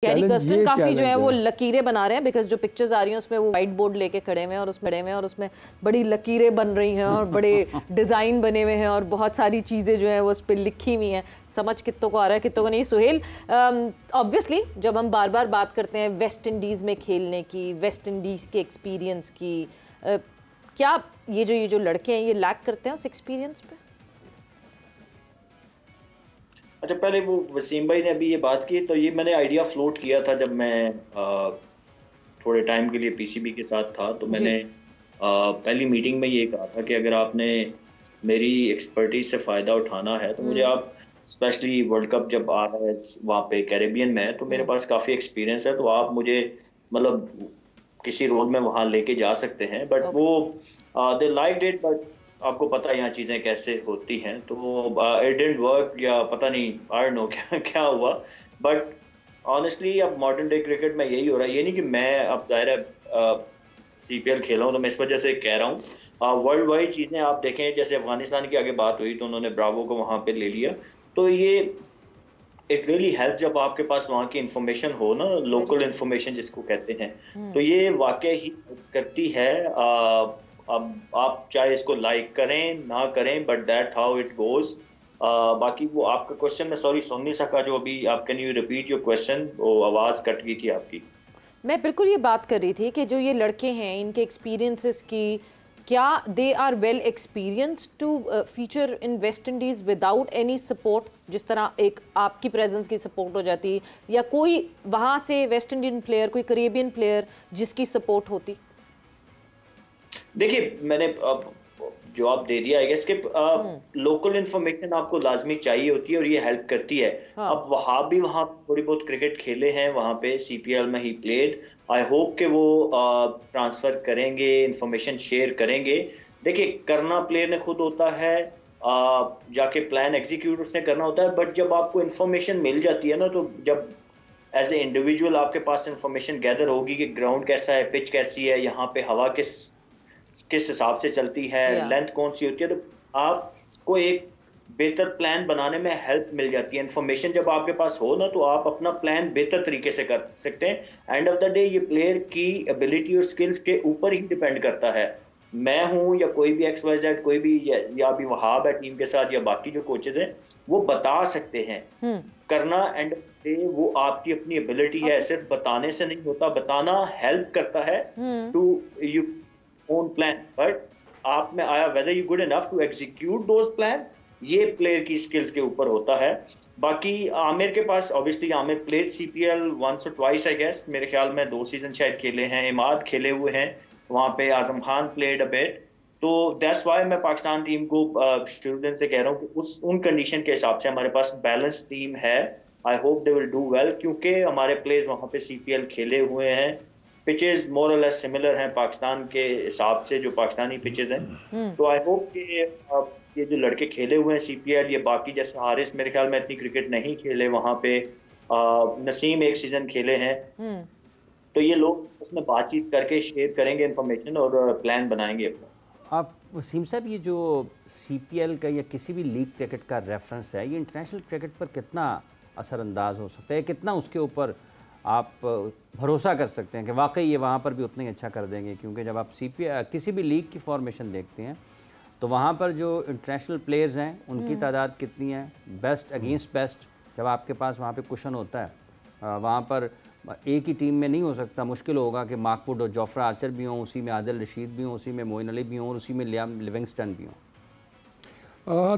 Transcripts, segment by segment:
Carry Kirsten काफी जो है वो लकीरें बना रहे हैं, बिकॉज जो पिक्चर्स आ रही हैं उसमें वो व्हाइट बोर्ड लेके खड़े हुए हैं और उसमें बड़ी लकीरें बन रही हैं और बड़े डिज़ाइन बने हुए हैं और बहुत सारी चीज़ें जो हैं वो उस पर लिखी हुई हैं। समझ कित्तों को आ रहा है, कित्तों को नहीं। सुहेल, ऑब्वियसली जब हम बार बार बात करते हैं वेस्ट इंडीज़ में खेलने की, वेस्ट इंडीज़ के एक्सपीरियंस की, क्या ये जो लड़के हैं ये लैक करते हैं उस एक्सपीरियंस पे? अच्छा, पहले वो वसीम भाई ने अभी ये बात की, तो ये मैंने आइडिया फ्लोट किया था जब मैं थोड़े टाइम के लिए पीसीबी के साथ था। तो मैंने पहली मीटिंग में ये कहा था कि अगर आपने मेरी एक्सपर्टीज से फ़ायदा उठाना है तो मुझे आप, स्पेशली वर्ल्ड कप जब आ रहा है वहाँ पे कैरेबियन में है, तो मेरे पास काफ़ी एक्सपीरियंस है, तो आप मुझे मतलब किसी रोल में वहाँ लेके जा सकते हैं। बट वो दे लाइक्ड इट, बट आपको पता है यहाँ चीज़ें कैसे होती हैं, तो इट डिडंट वर्क, या पता नहीं, आई डोंट नो क्या हुआ। बट ऑनेस्टली अब मॉडर्न डे क्रिकेट में यही हो रहा है। ये नहीं कि मैं अब ज़ाहिर है सीपीएल खेला हूँ तो मैं इस वजह से कह रहा हूँ। वर्ल्ड वाइड चीज़ें आप देखें, जैसे अफगानिस्तान की आगे बात हुई तो उन्होंने ब्रावो को वहाँ पे ले लिया, तो ये इट रियली हेल्प जब आपके पास वहाँ की इंफॉर्मेशन हो ना, लोकल इंफॉर्मेशन जिसको कहते हैं, तो ये वाकई ही करती है। अब आप चाहे इसको लाइक करें ना करें, but that how it goes. बाकी वो आपका क्वेश्चन मैं सॉरी सुन नहीं सका, जो अभी आप, can you repeat your question? वो आवाज़ कट गई थी आपकी। मैं बिल्कुल ये बात कर रही थी कि जो ये लड़के हैं इनके एक्सपीरियंसेस की, क्या they are well experience to feature in West Indies without any support, जिस तरह एक आपकी प्रेजेंस की सपोर्ट हो जाती, या कोई वहाँ से वेस्ट इंडियन प्लेयर, कोई करेबियन प्लेयर जिसकी सपोर्ट होती? देखिए, मैंने जवाब दे दिया है कि लोकल इन्फॉर्मेशन आपको लाजमी चाहिए होती है और ये हेल्प करती है। हाँ। अब वहाँ थोड़ी बहुत क्रिकेट खेले हैं, वहाँ पे सीपीएल में ही प्लेड। आई होप कि वो ट्रांसफर करेंगे, इन्फॉर्मेशन शेयर करेंगे। देखिए, करना प्लेयर ने खुद होता है, जाके प्लान एग्जीक्यूट उसने करना होता है, बट जब आपको इन्फॉर्मेशन मिल जाती है ना, तो जब एज ए इंडिविजुअल आपके पास इन्फॉर्मेशन गैदर होगी कि ग्राउंड कैसा है, पिच कैसी है, यहाँ पे हवा किस हिसाब से चलती है, लेंथ कौन सी होती है, तो आपको एक बेहतर प्लान बनाने में हेल्प मिल जाती है। इन्फॉर्मेशन जब आपके पास हो ना, तो आप अपना प्लान बेहतर तरीके से कर सकते हैं। एंड ऑफ द डे ये प्लेयर की एबिलिटी और स्किल्स के ऊपर ही डिपेंड करता है। मैं हूं या कोई भी XYZ, कोई भी, या अभी वहाब है टीम के साथ, या बाकी जो कोचेज हैं, वो बता सकते हैं करना। एंड वो आपकी अपनी एबिलिटी है, सिर्फ बताने से नहीं होता। बताना हेल्प करता है to you own plan, but आप में आया whether you good enough to execute those plan, ये प्लेयर की स्किल्स के ऊपर होता है। बाकी आमिर के पास, obviously Aamir played CPL once or twice I guess, मेरे ख्याल में 2 सीजन शायद खेले हैं। इमाद खेले हुए हैं वहाँ पे, Azam Khan played a bit, तो दैट्स वाई मैं पाकिस्तान टीम को शुरू दिन से कह रहा हूँ कि उन कंडीशन के हिसाब से हमारे पास बैलेंस टीम है। I hope they will do well, क्योंकि हमारे प्लेयर्स वहाँ पे सीपीएल खेले हुए हैं। पिचेस मोर और लेस सिमिलर हैं पाकिस्तान के हिसाब से, जो पाकिस्तानी पिचेस हैं। तो आई होप कि ये जो लड़के खेले हुए हैं सीपीएल, ये बाकी जैसे हारिस मेरे ख्याल में इतनी क्रिकेट नहीं खेले वहाँ पे, नसीम एक सीजन खेले हैं, तो ये लोग उसमें बातचीत करके शेयर करेंगे इन्फॉर्मेशन और प्लान बनाएंगे अपना। आप वसीम साहब, ये जो सीपीएल का या किसी भी लीग क्रिकेट का रेफरेंस है, ये इंटरनेशनल क्रिकेट पर कितना असरअंदाज हो सकता है, कितना उसके ऊपर आप भरोसा कर सकते हैं कि वाकई ये वहाँ पर भी उतना ही अच्छा कर देंगे? क्योंकि जब आप किसी भी लीग की फॉर्मेशन देखते हैं तो वहाँ पर जो इंटरनेशनल प्लेयर्स हैं उनकी तादाद कितनी है, बेस्ट अगेंस्ट बेस्ट, जब आपके पास वहाँ पे कुशन होता है, वहाँ पर एक ही टीम में नहीं हो सकता। मुश्किल होगा कि मार्कवुड और जोफ्रा आर्चर भी हों, उसी में आदिल रशीद भी हों, उसी में मोइन अली भी हों, और उसी में लियाम लिविंगस्टन भी हों।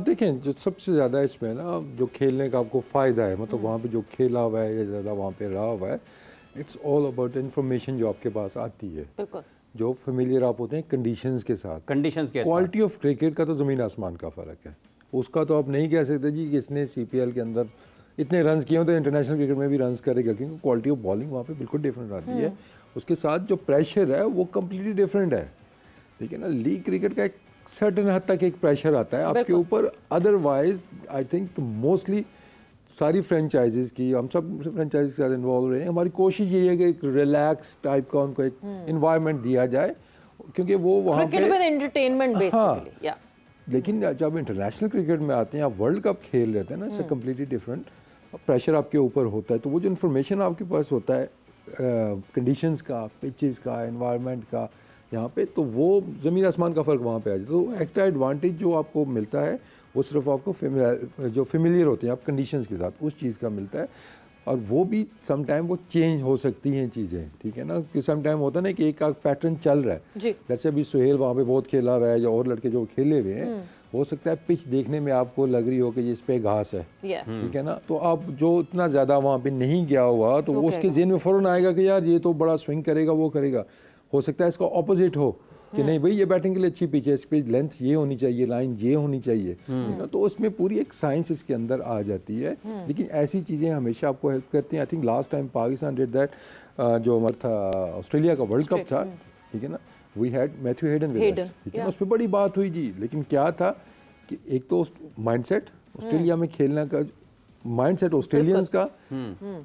देखें, जो सबसे ज़्यादा इसमें ना जो खेलने का आपको फ़ायदा है, मतलब वहाँ पे जो खेला हुआ है या ज़्यादा वहाँ पे रहा हुआ है, इट्स ऑल अबाउट इन्फॉर्मेशन जो आपके पास आती है, जो फेमिलियर आप होते हैं कंडीशंस के साथ। कंडीशंस के क्वालिटी ऑफ क्रिकेट का तो ज़मीन आसमान का फ़र्क है। उसका तो आप नहीं कह सकते जी कि इसने सीपीएल के अंदर इतने रन्स किए हो तो इंटरनेशनल क्रिकेट में भी रन्स करेगा, क्योंकि क्वालिटी ऑफ बॉलिंग वहाँ पर बिल्कुल डिफरेंट आती है। उसके साथ जो प्रेशर है वो कम्प्लीटली डिफरेंट है। ठीक है ना, लीग क्रिकेट का एक सर्टेन हद तक एक प्रेशर आता है आपके ऊपर। अदरवाइज आई थिंक मोस्टली सारी फ्रेंचाइजीज की, हम सब फ्रेंचाइजीज के साथ इन्वॉल्व रहे हैं, हमारी कोशिश यही है कि एक रिलैक्स टाइप का उनको एक इन्वायरमेंट दिया जाए, क्योंकि वो वहाँ पे एंटरटेनमेंट बेसिकली। लेकिन जब इंटरनेशनल क्रिकेट में आते हैं, आप वर्ल्ड कप खेल लेते हैं ना, इससे कम्प्लीटली डिफरेंट। प्रेशर आपके ऊपर होता है, तो वो जो इन्फॉर्मेशन आपके पास होता है कंडीशंस का, पिचेस का, एनवायरनमेंट का यहाँ पे, तो वो ज़मीन आसमान का फ़र्क वहाँ पे आ जाता है। तो एक्स्ट्रा एडवांटेज जो आपको मिलता है वो सिर्फ आपको जो फेमिलियर होते हैं आप कंडीशंस के साथ, उस चीज़ का मिलता है। और वो भी सम टाइम वो चेंज हो सकती हैं चीज़ें, ठीक है ना, कि सम टाइम होता है ना कि एक पैटर्न चल रहा है, जैसे अभी सुहेल वहाँ पे बहुत खेला हुआ है या और लड़के जो खेले हुए हैं, हो सकता है पिच देखने में आपको लग रही हो कि ये इस पे घास है, ठीक है ना, तो आप जो इतना ज़्यादा वहाँ पे नहीं गया हुआ तो वो उसके ज़हन में फ़ौरन आएगा कि यार ये तो बड़ा स्विंग करेगा, वो करेगा। हो सकता है इसका ऑपोजिट हो कि नहीं भाई ये बैटिंग के लिए अच्छी पिच है, इस पे लेंथ ये होनी चाहिए, लाइन ये होनी चाहिए, तो उसमें पूरी एक साइंस इसके अंदर आ जाती है। लेकिन ऐसी चीज़ें हमेशा आपको हेल्प करती हैं। I think last time Pakistan did that, जो हमारा था ऑस्ट्रेलिया का वर्ल्ड कप था, ठीक है ना, we had Matthew Hayden with us, ठीक है ना, उस पर बड़ी बात हुई जी। लेकिन क्या था कि एक तो माइंडसेट ऑस्ट्रेलिया में खेलने का माइंडसेट ऑस्ट्रेलियंस का,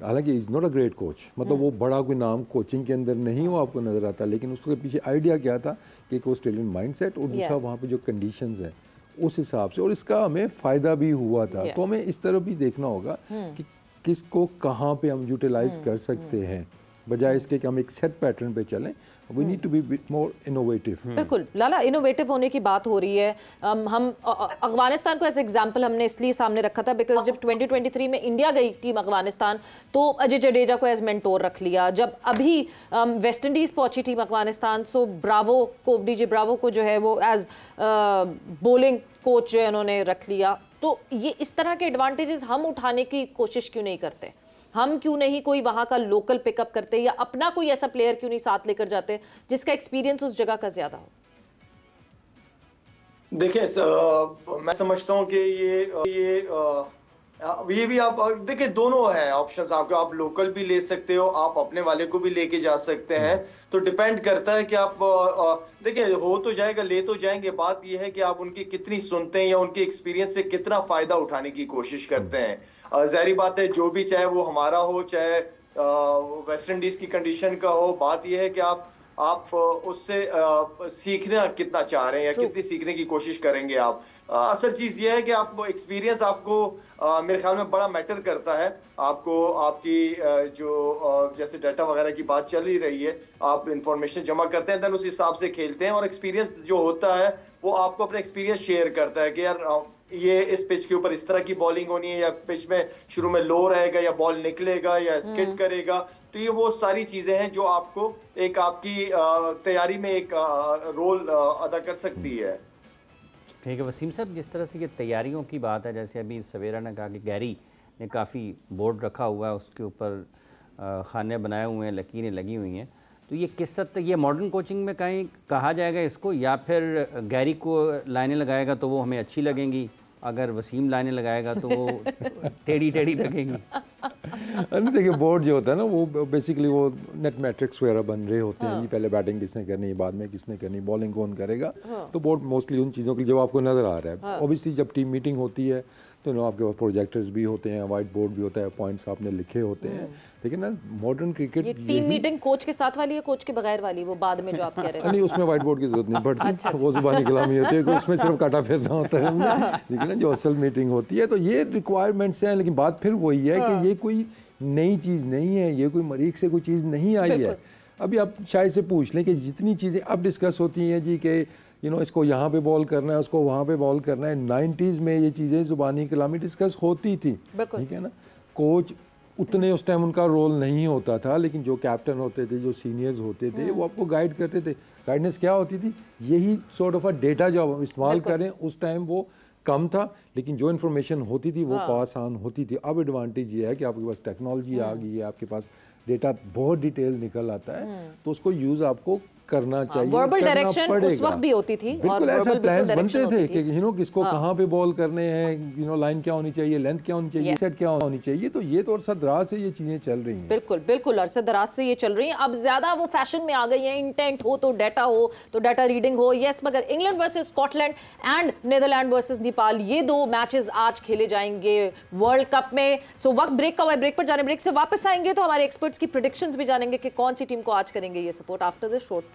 हालांकि is not a great coach, मतलब वो बड़ा कोई नाम कोचिंग के अंदर नहीं वो आपको नजर आता, लेकिन उसके पीछे आइडिया क्या था कि एक ऑस्ट्रेलियन माइंडसेट और दूसरा वहाँ पे जो कंडीशंस हैं उस हिसाब से, और इसका हमें फ़ायदा भी हुआ था। तो हमें इस तरह भी देखना होगा कि किसको कहाँ पे हम यूटिलाइज कर सकते हैं, बजाय इसके कि हम एक सेट पैटर्न पे चलें। We need to be bit more innovative. बिल्कुल लाला, इनोवेटिव होने की बात हो रही है। हम अफगानिस्तान को एज एग्जांपल हमने इसलिए सामने रखा था बिकॉज जब 2023 में इंडिया गई टीम अफगानिस्तान तो अजय जडेजा को एज मेंटोर रख लिया। जब अभी वेस्ट इंडीज पहुंची टीम अफगानिस्तान, सो ब्रावो को, डीजे ब्रावो को जो है वो एज बॉलिंग कोच जो है उन्होंने रख लिया। तो ये इस तरह के एडवांटेजेस हम उठाने की कोशिश क्यों नहीं करते? हम क्यों नहीं कोई वहां का लोकल पिकअप करते या अपना कोई ऐसा प्लेयर क्यों नहीं साथ लेकर जाते जिसका एक्सपीरियंस उस जगह का ज्यादा हो? देखिए मैं समझता हूं कि ये भी आप देखिए दोनों हैं ऑप्शंस आपके, आप लोकल भी ले सकते हो, आप अपने वाले को भी लेके जा सकते हैं। तो डिपेंड करता है कि आप देखिए हो तो जाएगा, ले तो जाएंगे। बात ये है कि आप उनकी कितनी सुनते हैं या उनके एक्सपीरियंस से कितना फायदा उठाने की कोशिश करते हैं। जाहिर बात है जो भी, चाहे वो हमारा हो चाहे वेस्ट इंडीज की कंडीशन का हो, बात यह है कि आप उससे सीखना कितना चाह रहे हैं या कितनी सीखने की कोशिश करेंगे आप। असल चीज ये है कि आप एक्सपीरियंस आपको मेरे ख्याल में बड़ा मैटर करता है। आपको आपकी जो जैसे डाटा वगैरह की बात चल ही रही है, आप इंफॉर्मेशन जमा करते हैं, देन उस हिसाब से खेलते हैं, और एक्सपीरियंस जो होता है वो आपको अपना एक्सपीरियंस शेयर करता है कि यार ये इस पिच के ऊपर इस तरह की बॉलिंग होनी है, या पिच में शुरू में लो रहेगा या बॉल निकलेगा या स्किड करेगा। तो ये वो सारी चीजें हैं जो आपको एक आपकी तैयारी में एक रोल अदा कर सकती है। ठीक है वसीम साहब, जिस तरह से ये तैयारियों की बात है, जैसे अभी सवेरा ने कहा कि गैरी ने काफ़ी बोर्ड रखा हुआ है, उसके ऊपर खाने बनाए हुए हैं, लकीरें लगी हुई हैं, तो ये किस हद तक ये मॉडर्न कोचिंग में कहीं कहा जाएगा इसको, या फिर गैरी को लाइनें लगाएगा तो वो हमें अच्छी लगेंगी, अगर वसीम लाइनें लगाएगा तो वो टेढ़ी टेढ़ी लगेंगी? नहीं देखिए, बोर्ड जो होता है ना वो बेसिकली वो नेट मैट्रिक्स वगैरह बन रहे होते हैं जी। पहले बैटिंग किसने करनी है, बाद में किसने करनी, बॉलिंग कौन करेगा, तो बोर्ड मोस्टली उन चीज़ों के लिए जो आपको नज़र आ रहा है। ऑब्वियसली जब टीम मीटिंग होती है तो आपके पास प्रोजेक्टर्स भी होते हैं, वाइट बोर्ड भी होता है, पॉइंट्स आपने लिखे होते हैं। लेकिन ना मॉडर्न क्रिकेट, ये टीम मीटिंग कोच के साथ वाली है, कोच के बगैर वाली, वो बाद में जो आप कह रहे थे? नहीं, उसमें वाइट बोर्ड की जरूरत नहीं पड़ती, वो जुबानी कलामी होती है, उसमें सिर्फ काटा फेरना होता है। लेकिन ना जो असल मीटिंग होती है तो ये रिक्वायरमेंट्स हैं। लेकिन बात फिर वही है कि ये कोई नई चीज़ नहीं है, ये कोई मरीख से कोई चीज़ नहीं आई है। अभी आप शायद से पूछ लें कि जितनी चीज़ें अब डिस्कस होती हैं जी कि इसको यहाँ पे बॉल करना है, उसको वहाँ पे बॉल करना है, 90s में ये चीज़ें जुबानी कलामी डिस्कस होती थी, ठीक है ना। कोच उतने उस टाइम उनका रोल नहीं होता था, लेकिन जो कैप्टन होते थे, जो सीनियर्स होते थे, वो आपको गाइड करते थे। गाइडेंस क्या होती थी, यही सॉर्ट ऑफ अ डेटा जो आप इस्तेमाल करें, उस टाइम वो कम था, लेकिन जो इन्फॉर्मेशन होती थी वो पास ऑन होती थी। अब एडवांटेज ये है कि आपके पास टेक्नोलॉजी आ गई है, आपके पास डेटा बहुत डिटेल निकल आता है, तो उसको यूज़ आपको करना चाहिए, वर्बल करना डायरेक्शन पड़ेगा। उस वक्त भी होती थी, बिल्कुल ऐसे प्लान्स बनते थे कि किसको कहाँ पे बॉल करने हैं, लाइन क्या होनी चाहिए, लेंथ क्या होनी चाहिए, सेट क्या होनी चाहिए। तो ये तो अरसद दराज से ये चीजें चल रही हैं। बिल्कुल बिल्कुल अरसद दराज से ये चल रही हैं। अब ज्यादा वो फैशन में आ गई है, इंटेंट हो तो डाटा रीडिंग हो। यस, मगर England versus Scotland and Netherlands versus Nepal, ये 2 मैचेस आज खेले जाएंगे वर्ल्ड कप में। सो वक्त ब्रेक का हुआ है, ब्रेक पर जाने, ब्रेक से वापस आएंगे तो हमारे एक्सपर्ट्स की प्रेडिक्शंस भी जानेंगे कि कौन सी टीम को आज करेंगे ये support after this short break.